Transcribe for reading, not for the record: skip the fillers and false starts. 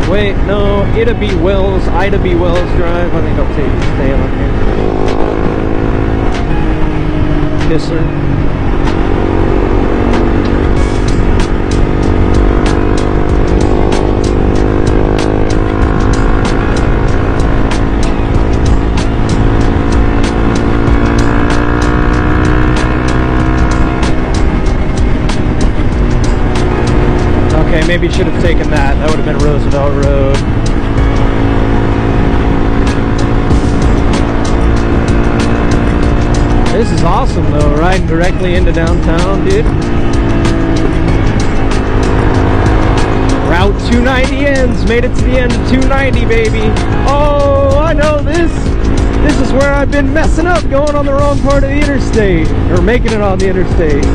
Wait, no, Ida B. Wells Drive. I think I'll stay on here. Yes, sir. Okay, maybe you should have taken that. That would have been Roosevelt Road. This is awesome though, riding directly into downtown, dude. Route 290 ends. Made it to the end of 290, baby. Oh, I know this. This is where I've been messing up, going on the wrong part of the interstate, or making it on the interstate.